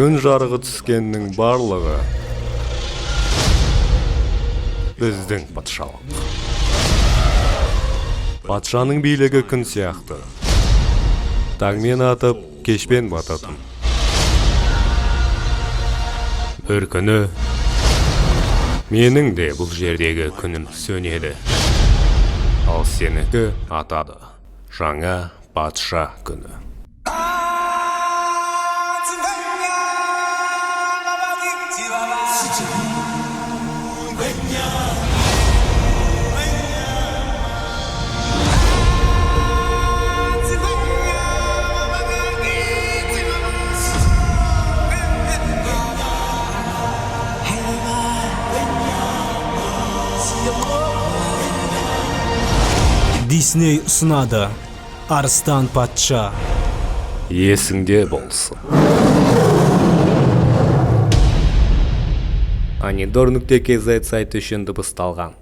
Күн жарығы түскеннің барлығы біздің патшалық. Патшаның билігі күн сияқты. Таңмен атып, кешпен бататын. Бір күні менің де бұл жердегі күнім сөнеді. Ал сенікі атады. Жаңа патша күні. Disney ұсынады Арыстан патша. Есіңде болсын. Anidor.kz сайты үшін дыбысталған.